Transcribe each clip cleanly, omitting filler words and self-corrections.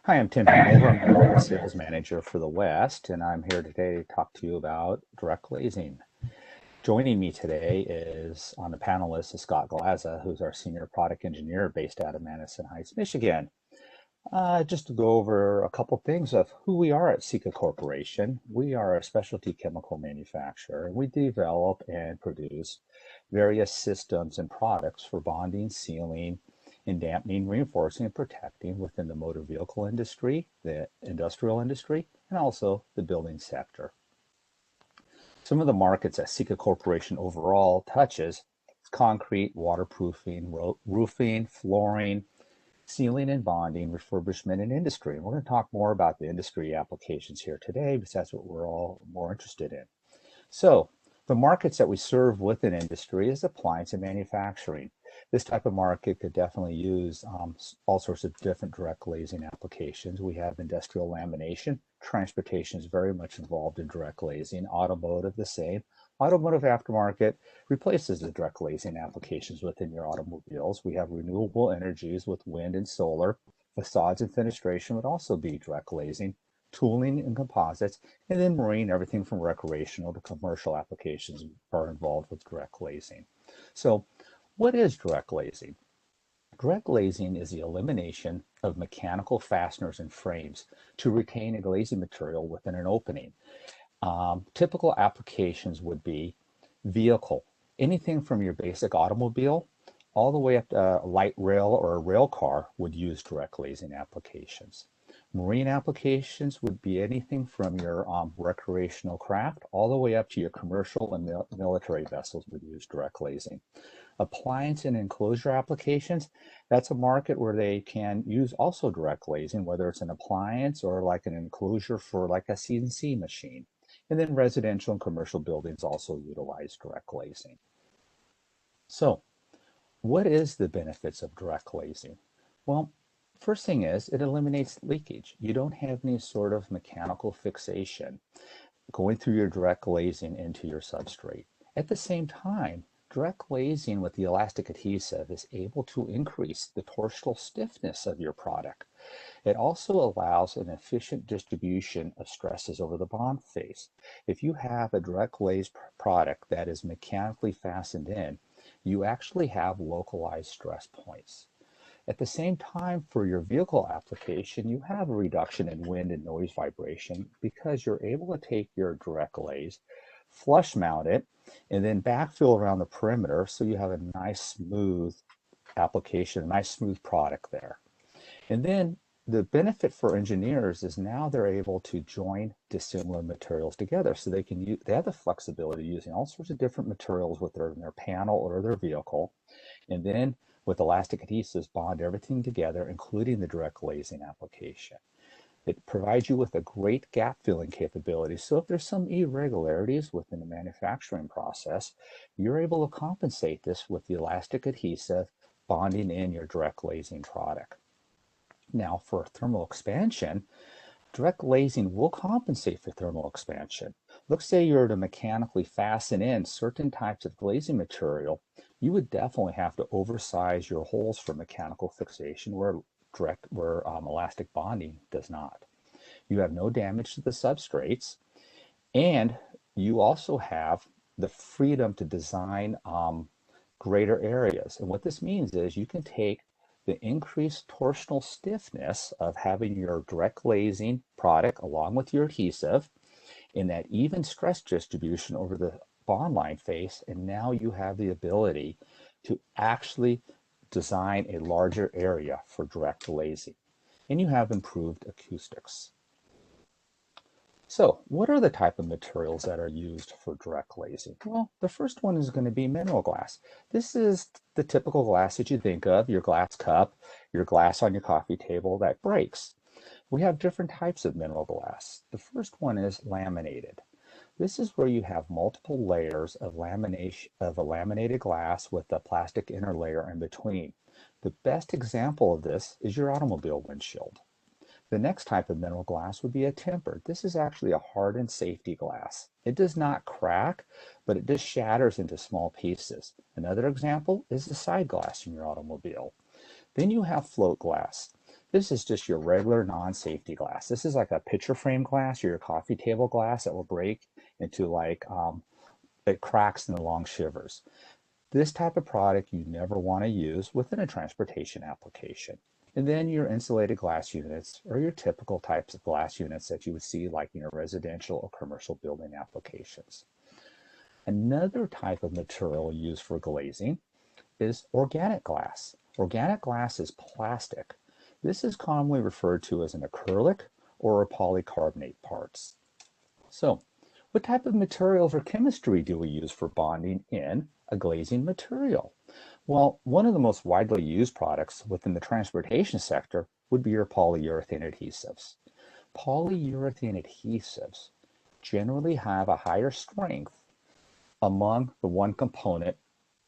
Hi, I'm Tim Hanover. I'm the Global Sales Manager for the West, and I'm here today to talk to you about direct glazing. Joining me today is on the panel is Scott Glaza, who's our Senior Product Engineer based out of Madison Heights, Michigan. Just to go over a couple things of who we are at Sika Corporation. We are a specialty chemical manufacturer, and we develop and produce various systems and products for bonding, sealing, and dampening, reinforcing, and protecting within the motor vehicle industry, the industrial industry, and also the building sector. Some of the markets that Sika Corporation overall touches is concrete, waterproofing, roofing, flooring, sealing and bonding, refurbishment, and industry. And we're going to talk more about the industry applications here today because that's what we're all more interested in. So the markets that we serve within industry is appliance and manufacturing. This type of market could definitely use all sorts of different direct glazing applications. We have industrial lamination. Transportation is very much involved in direct glazing. Automotive, the same. Automotive aftermarket replaces the direct glazing applications within your automobiles. We have renewable energies with wind and solar. Facades and fenestration would also be direct glazing. Tooling and composites, and then marine, everything from recreational to commercial applications are involved with direct glazing. So what is direct glazing? Direct glazing is the elimination of mechanical fasteners and frames to retain a glazing material within an opening. Typical applications would be vehicle, anything from your basic automobile all the way up to a light rail or a rail car would use direct glazing applications. Marine applications would be anything from your recreational craft all the way up to your commercial and military vessels would use direct glazing. Appliance and enclosure applications, that's a market where they can use also direct glazing, whether it's an appliance or like an enclosure for like a CNC machine. And then residential and commercial buildings also utilize direct glazing. So what is the benefits of direct glazing? Well, first thing is it eliminates leakage. You don't have any sort of mechanical fixation going through your direct glazing into your substrate. At the same time, direct glazing with the elastic adhesive is able to increase the torsional stiffness of your product. It also allows an efficient distribution of stresses over the bond face. If you have a direct glazed product that is mechanically fastened in, you actually have localized stress points. At the same time, for your vehicle application, you have a reduction in wind and noise vibration because you're able to take your direct glaze, flush mount it, and then backfill around the perimeter so you have a nice smooth application, a nice smooth product there. And then the benefit for engineers is now they're able to join dissimilar materials together. So they have the flexibility using all sorts of different materials with their panel or their vehicle. And then with elastic adhesives, bond everything together, including the direct glazing application. It provides you with a great gap filling capability. So if there's some irregularities within the manufacturing process, you're able to compensate this with the elastic adhesive bonding in your direct glazing product. Now, for thermal expansion, direct glazing will compensate for thermal expansion. Let's say you're to mechanically fasten in certain types of glazing material, you would definitely have to oversize your holes for mechanical fixation where elastic bonding does not. You have no damage to the substrates, and you also have the freedom to design greater areas. And what this means is you can take the increased torsional stiffness of having your direct glazing product along with your adhesive in that even stress distribution over the bond line face, and now you have the ability to actually design a larger area for direct glazing, and you have improved acoustics. So what are the type of materials that are used for direct glazing? Well, the first one is going to be mineral glass. This is the typical glass that you think of, your glass cup, your glass on your coffee table that breaks. We have different types of mineral glass. The first one is laminated. This is where you have multiple layers of lamination of a laminated glass with a plastic inner layer in between. The best example of this is your automobile windshield. The next type of mineral glass would be a tempered. This is actually a hardened safety glass. It does not crack, but it just shatters into small pieces. Another example is the side glass in your automobile. Then you have float glass. This is just your regular non-safety glass. This is like a picture frame glass or your coffee table glass that will break into like, it cracks in the long shivers. This type of product you never want to use within a transportation application. And then your insulated glass units are your typical types of glass units that you would see like in your residential or commercial building applications. Another type of material used for glazing is organic glass. Organic glass is plastic. This is commonly referred to as an acrylic or a polycarbonate parts. So, what type of materials or chemistry do we use for bonding in a glazing material? Well, one of the most widely used products within the transportation sector would be your polyurethane adhesives. Polyurethane adhesives generally have a higher strength among the one component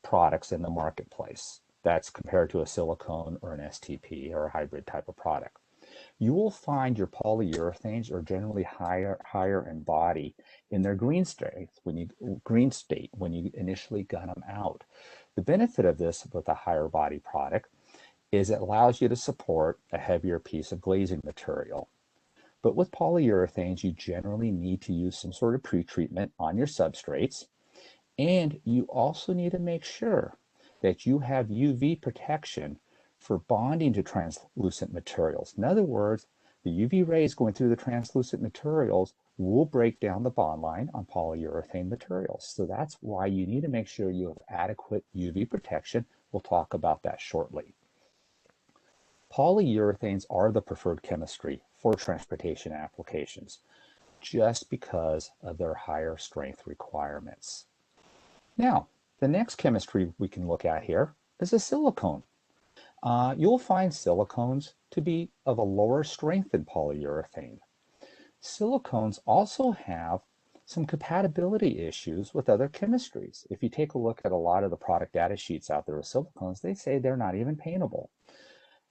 products in the marketplace. That's compared to a silicone or an STP or a hybrid type of product. You will find your polyurethanes are generally higher in body in their green state when you initially gun them out. The benefit of this with a higher body product is it allows you to support a heavier piece of glazing material. But with polyurethanes, you generally need to use some sort of pretreatment on your substrates, and you also need to make sure that you have UV protection for bonding to translucent materials. In other words, the UV rays going through the translucent materials will break down the bond line on polyurethane materials. So that's why you need to make sure you have adequate UV protection. We'll talk about that shortly. Polyurethanes are the preferred chemistry for transportation applications just because of their higher strength requirements. Now, the next chemistry we can look at here is a silicone. You'll find silicones to be of a lower strength than polyurethane. Silicones also have some compatibility issues with other chemistries. If you take a look at a lot of the product data sheets out there with silicones, they say they're not even paintable.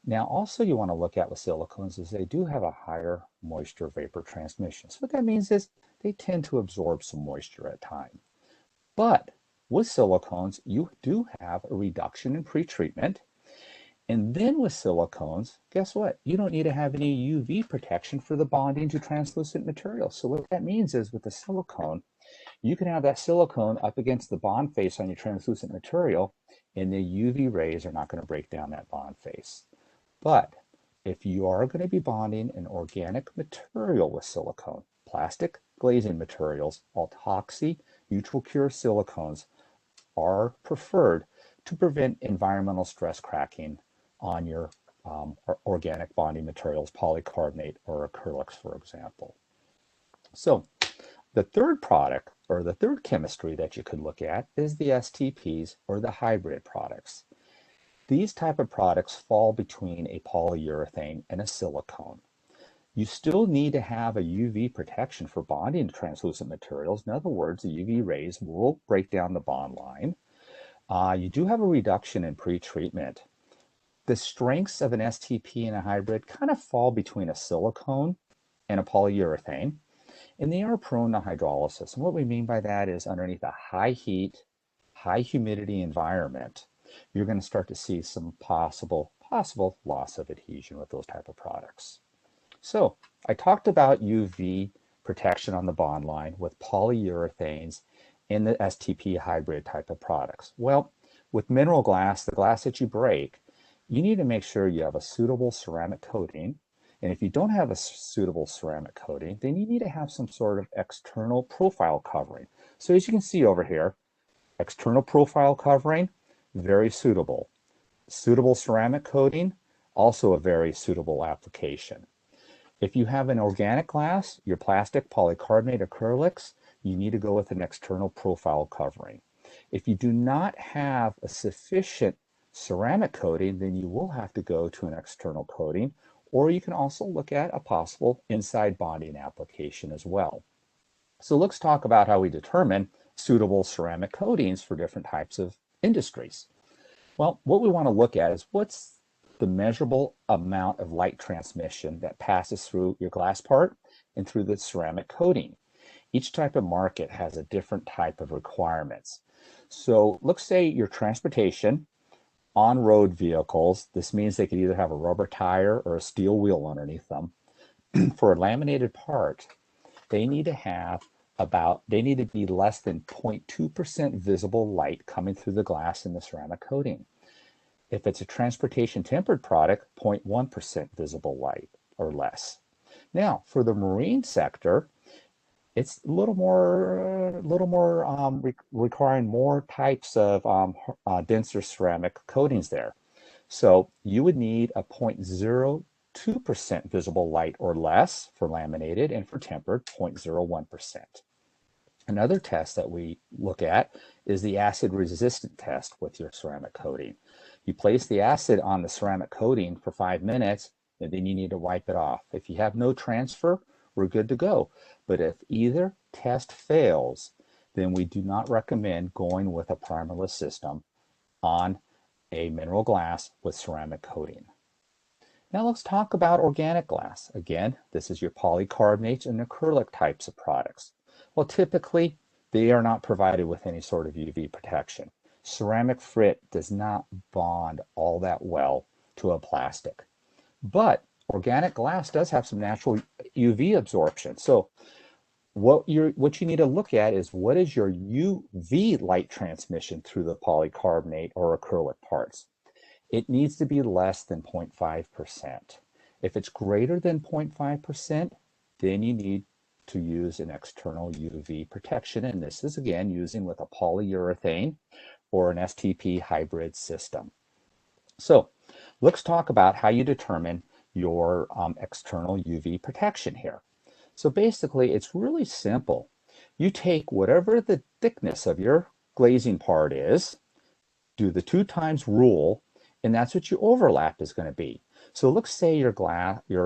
Now, also you want to look at with silicones is they do have a higher moisture vapor transmission. So what that means is they tend to absorb some moisture at times. But with silicones, you do have a reduction in pretreatment. And then with silicones, guess what? You don't need to have any UV protection for the bonding to translucent materials. So what that means is with the silicone, you can have that silicone up against the bond face on your translucent material, and the UV rays are not going to break down that bond face. But if you are going to be bonding an organic material with silicone, plastic glazing materials, autoxy, neutral cure silicones are preferred to prevent environmental stress cracking on your organic bonding materials, polycarbonate or acrylics, for example. So the third product or the third chemistry that you could look at is the STPs or the hybrid products. These type of products fall between a polyurethane and a silicone. You still need to have a UV protection for bonding to translucent materials. In other words, the UV rays will break down the bond line. You do have a reduction in pretreatment. The strengths of an STP and a hybrid kind of fall between a silicone and a polyurethane, and they are prone to hydrolysis. And what we mean by that is underneath a high heat, high humidity environment, you're going to start to see some possible loss of adhesion with those type of products. So I talked about UV protection on the bond line with polyurethanes in the STP hybrid type of products. Well, with mineral glass, the glass that you break, you need to make sure you have a suitable ceramic coating. And if you don't have a suitable ceramic coating, then you need to have some sort of external profile covering. So as you can see over here, external profile covering, very suitable. Suitable ceramic coating, also a very suitable application. If you have an organic glass, your plastic, polycarbonate, acrylics, you need to go with an external profile covering. If you do not have a sufficient ceramic coating, then you will have to go to an external coating, or you can also look at a possible inside bonding application as well. So let's talk about how we determine suitable ceramic coatings for different types of industries. Well, what we want to look at is what's the measurable amount of light transmission that passes through your glass part and through the ceramic coating. Each type of market has a different type of requirements. So let's say your transportation on-road vehicles, this means they could either have a rubber tire or a steel wheel underneath them. For a laminated part, they need to be less than 0.2% visible light coming through the glass in the ceramic coating. If it's a transportation tempered product, 0.1% visible light or less. Now, for the marine sector, it's a little more requiring more types of denser ceramic coatings there. So you would need a 0.02% visible light or less for laminated, and for tempered, 0.01%. Another test that we look at is the acid resistant test with your ceramic coating. You place the acid on the ceramic coating for 5 minutes, and then you need to wipe it off. If you have no transfer, we're good to go. But if either test fails, then we do not recommend going with a primerless system on a mineral glass with ceramic coating. Now let's talk about organic glass. Again, this is your polycarbonates and acrylic types of products. Well, typically, they are not provided with any sort of UV protection. Ceramic frit does not bond all that well to a plastic. But organic glass does have some natural UV absorption. So what you need to look at is, what is your UV light transmission through the polycarbonate or acrylic parts? It needs to be less than 0.5%. If it's greater than 0.5%, then you need to use an external UV protection. And this is, again, using with a polyurethane or an STP hybrid system. So let's talk about how you determine your external UV protection here. So basically, it's really simple. You take whatever the thickness of your glazing part is, do the 2 times rule, and that's what your overlap is going to be. So let's say your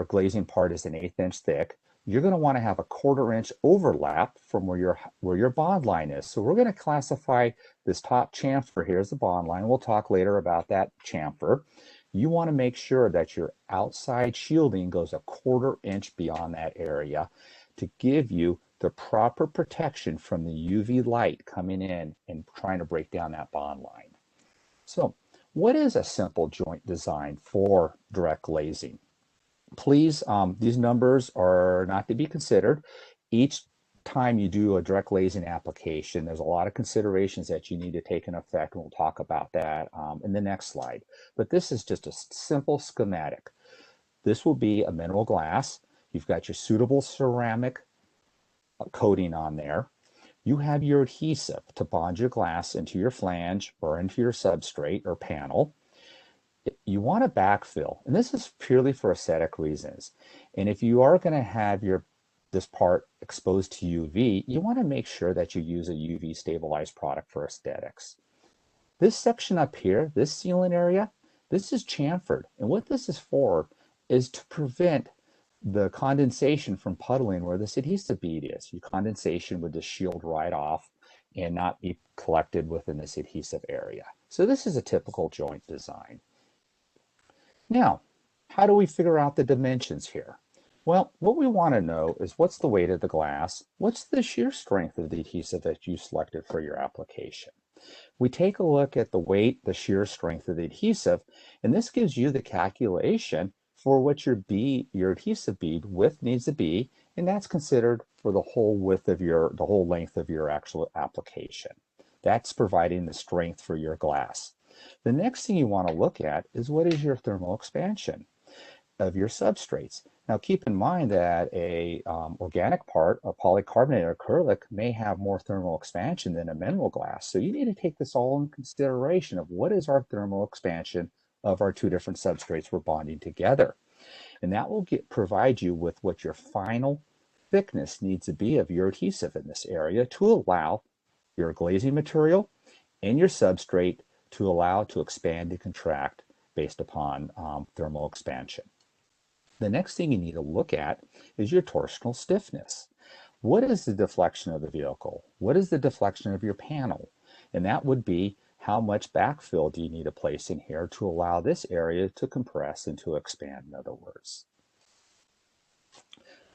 glazing part is an 1/8 inch thick. You're going to want to have a 1/4 inch overlap from where your bond line is. So we're going to classify this top chamfer here as the bond line. We'll talk later about that chamfer. You want to make sure that your outside shielding goes a 1/4 inch beyond that area to give you the proper protection from the UV light coming in and trying to break down that bond line. So what is a simple joint design for direct glazing? Please, these numbers are not to be considered. Each time you do a direct glazing application, there's a lot of considerations that you need to take in effect, and we'll talk about that in the next slide. But this is just a simple schematic. This will be a mineral glass. You've got your suitable ceramic coating on there. You have your adhesive to bond your glass into your flange or into your substrate or panel. You want to backfill, and this is purely for aesthetic reasons. And if you are going to have this part exposed to UV, you want to make sure that you use a UV stabilized product for aesthetics. This section up here, this sealant area, this is chamfered. And what this is for is to prevent the condensation from puddling where this adhesive bead is. Your condensation would just shield right off and not be collected within this adhesive area. So this is a typical joint design. Now, how do we figure out the dimensions here? Well, what we want to know is, what's the weight of the glass? What's the shear strength of the adhesive that you selected for your application? We take a look at the weight, the shear strength of the adhesive, and this gives you the calculation for what your adhesive bead width needs to be, and that's considered for the whole length of your actual application. That's providing the strength for your glass. The next thing you want to look at is, what is your thermal expansion of your substrates? Now keep in mind that a organic part, a polycarbonate or acrylic, may have more thermal expansion than a mineral glass. So you need to take this all in consideration of, what is our thermal expansion of our 2 different substrates we're bonding together. And that will provide you with what your final thickness needs to be of your adhesive in this area to allow your glazing material and your substrate to allow to expand and contract based upon thermal expansion. The next thing you need to look at is your torsional stiffness. What is the deflection of the vehicle? What is the deflection of your panel? And that would be, how much backfill do you need to place in here to allow this area to compress and to expand, in other words.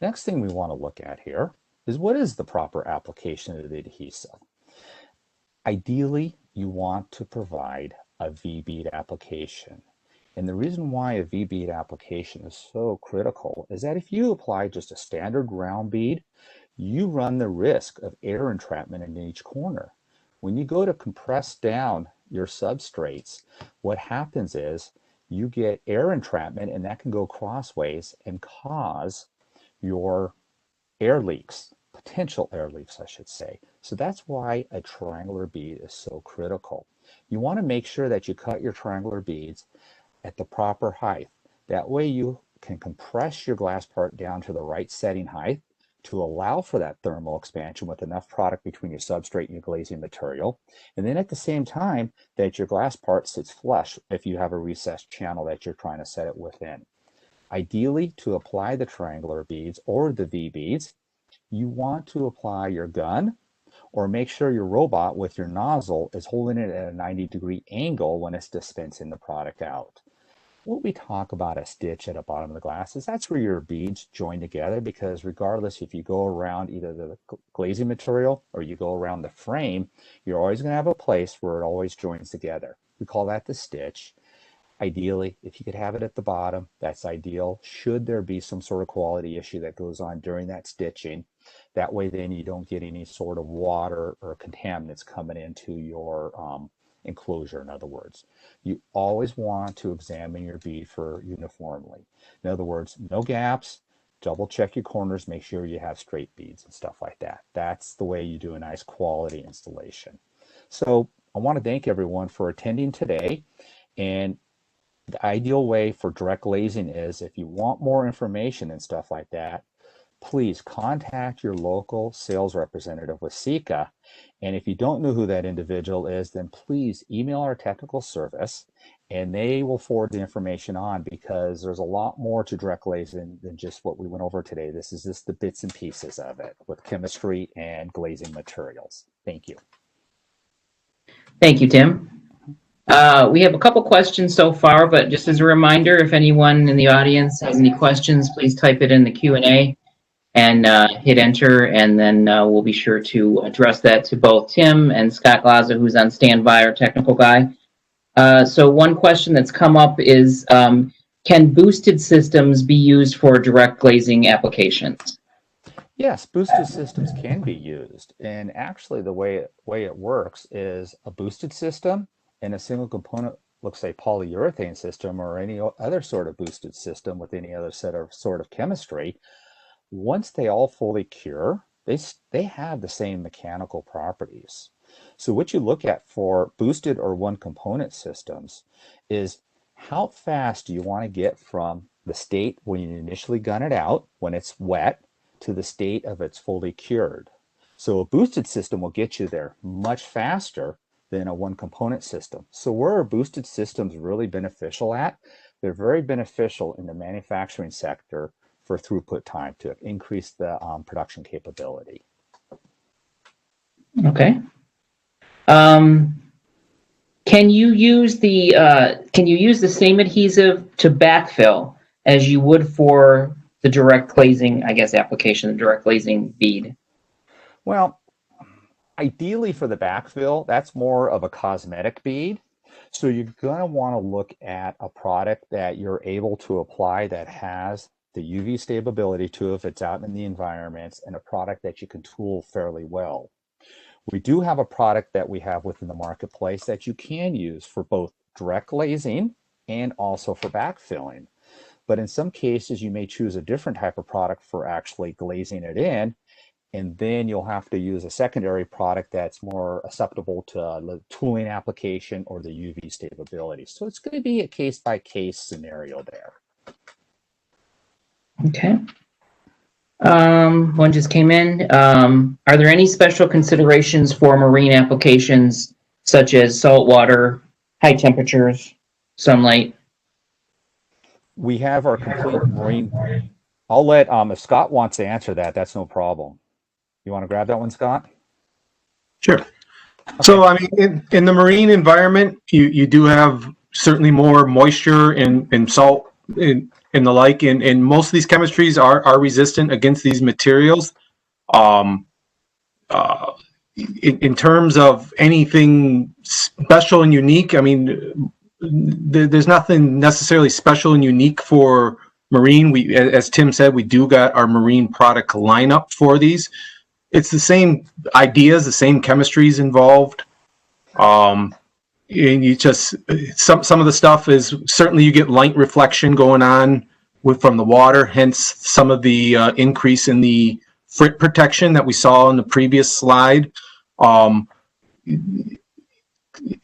Next thing we want to look at here is, what is the proper application of the adhesive? Ideally, you want to provide a V-bead application. And the reason why a V-bead application is so critical is that if you apply just a standard round bead, you run the risk of air entrapment in each corner. When you go to compress down your substrates, what happens is you get air entrapment, and that can go crossways and cause your air leaks, potential air leaks, I should say. So that's why a triangular bead is so critical. You want to make sure that you cut your triangular beads at the proper height. That way you can compress your glass part down to the right setting height to allow for that thermal expansion with enough product between your substrate and your glazing material. And then at the same time that your glass part sits flush if you have a recessed channel that you're trying to set it within. Ideally, to apply the triangular beads or the V beads, you want to apply your gun or make sure your robot with your nozzle is holding it at a 90-degree angle when it's dispensing the product out. What we talk about a stitch at the bottom of the glass is that's where your beads join together, because regardless if you go around either the glazing material or you go around the frame, you're always going to have a place where it always joins together. We call that the stitch. Ideally, if you could have it at the bottom, that's ideal. Should there be some sort of quality issue that goes on during that stitching, that way then you don't get any sort of water or contaminants coming into your enclosure. In other words, you always want to examine your bead for uniformly. In other words, no gaps, double check your corners, make sure you have straight beads and stuff like that. That's the way you do a nice quality installation. So I want to thank everyone for attending today. And the ideal way for direct glazing is, if you want more information and stuff like that, please contact your local sales representative with Sika. And if you don't know who that individual is, then please email our technical service and they will forward the information on, because there's a lot more to direct glazing than just what we went over today. This is just the bits and pieces of it with chemistry and glazing materials. Thank you. Thank you, Tim. We have a couple questions so far, but just as a reminder, if anyone in the audience has any questions, please type it in the Q&A and hit enter, and then we'll be sure to address that to both Tim and Scott Glaza, who's on standby, our technical guy. So one question that's come up is, can boosted systems be used for direct glazing applications? Yes, boosted systems can be used. And actually the way it works is a boosted system and a single component, let's say polyurethane system or any other sort of boosted system with any other sort of chemistry, once they all fully cure, they have the same mechanical properties. So what you look at for boosted or one component systems is how fast do you want to get from the state when you initially gun it out, when it's wet, to the state of it's fully cured. So a boosted system will get you there much faster than a one component system. So where are boosted systems really beneficial at? They're very beneficial in the manufacturing sector for throughput time to increase the production capability. Okay. Can you use the same adhesive to backfill as you would for the direct glazing, I guess, application, the direct glazing bead? Well, ideally for the backfill, that's more of a cosmetic bead. So you're going to want to look at a product that you're able to apply that has the UV stability to it if it's out in the environments, and a product that you can tool fairly well. We do have a product that we have within the marketplace that you can use for both direct glazing and also for backfilling. But in some cases, you may choose a different type of product for actually glazing it in, and then you'll have to use a secondary product that's more acceptable to the tooling application or the UV stability. So it's going to be a case-by-case scenario there. Okay. One just came in. Are there any special considerations for marine applications such as salt water, high temperatures, sunlight? We have our complete marine. I'll let, if Scott wants to answer that, that's no problem. You want to grab that one, Scott? Sure. Okay. So, I mean, in the marine environment, you do have certainly more moisture and salt and the like, and most of these chemistries are resistant against these materials. In terms of anything special and unique. I mean, there's nothing necessarily special and unique for marine. We, as Tim said, we do got our marine product lineup for these. It's the same ideas, the same chemistries involved. And you just, some of the stuff is certainly you get light reflection going on from the water, hence some of the increase in the frit protection that we saw in the previous slide.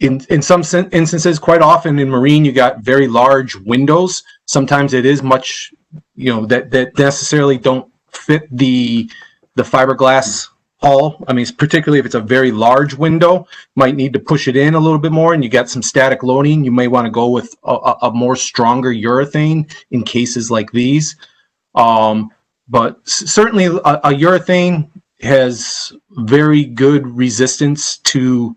In some instances, quite often in marine, you got very large windows. Sometimes it is much, that necessarily don't fit the fiberglass hull. I mean, particularly if it's a very large window, might need to push it in a little bit more, and you got some static loading. You may want to go with a more stronger urethane in cases like these. But certainly a urethane has very good resistance to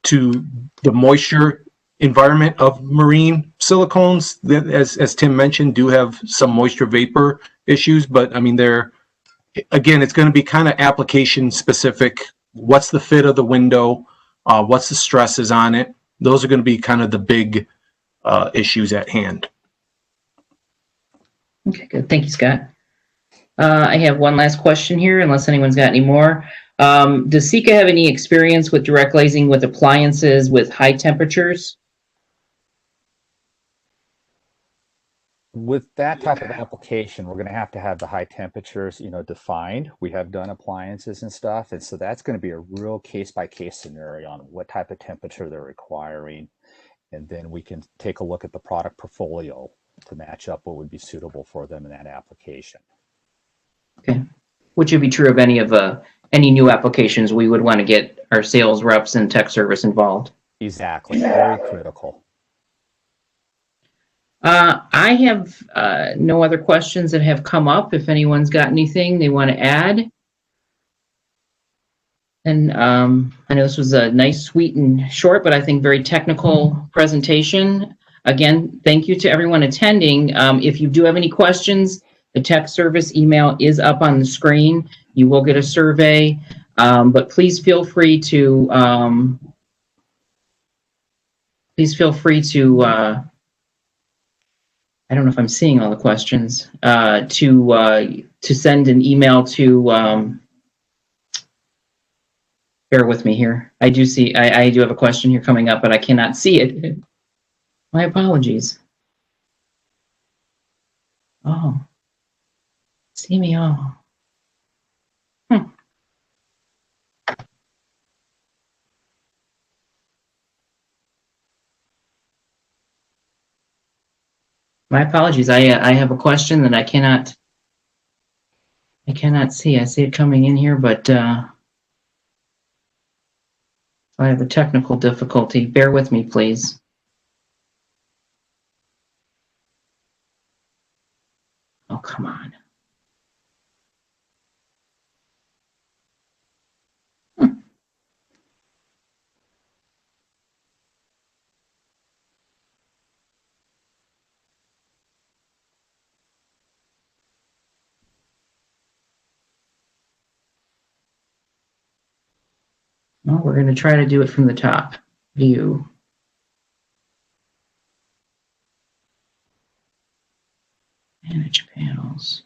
the moisture environment of marine. Silicones, as Tim mentioned, do have some moisture vapor issues, but I mean, again, it's going to be kind of application specific. What's the fit of the window? What's the stresses on it? Those are going to be kind of the big issues at hand. Okay, good. Thank you, Scott. I have one last question here, unless anyone's got any more. Does Sika have any experience with direct glazing with appliances with high temperatures? With that type of application, we're going to have the high temperatures, defined. We have done appliances and stuff, and so that's going to be a real case-by-case scenario on what type of temperature they're requiring, and then we can take a look at the product portfolio to match up what would be suitable for them in that application. Okay, which would be true of any new applications. We would want to get our sales reps and tech service involved. Exactly, very critical. I have no other questions that have come up. If anyone's got anything they want to add. And I know this was a nice, sweet, and short, but I think very technical presentation. Again, thank you to everyone attending. If you do have any questions, the tech service email is up on the screen. You will get a survey, but please feel free to I don't know if I'm seeing all the questions, to send an email to, bear with me here. I do have a question here coming up, but I cannot see it. My apologies. Oh, see me all. My apologies. I have a question that I cannot see. I see it coming in here, but I have a technical difficulty. Bear with me, please. Oh, come on. Well, we're going to try to do it from the top view. Manage panels.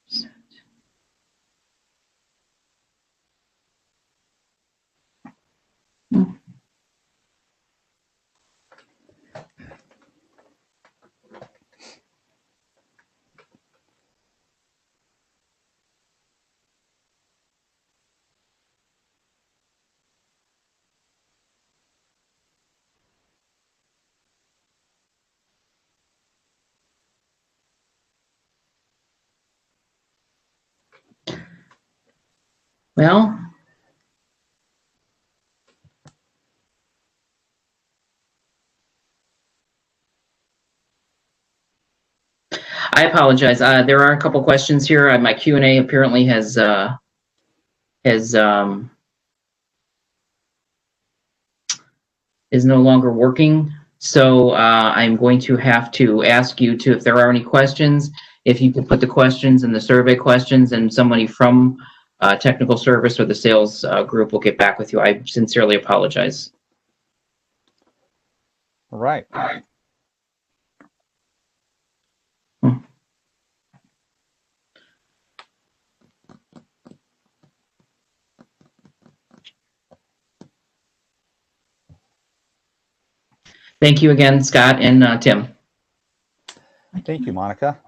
Set. Well, I apologize. There are a couple questions here. My Q&A apparently is no longer working. So I'm going to have to ask you to, if there are any questions, if you could put the questions in the survey questions, and somebody from technical service or the sales group will get back with you. I sincerely apologize. All right. Thank you again, Scott and Tim. Thank you, Monica.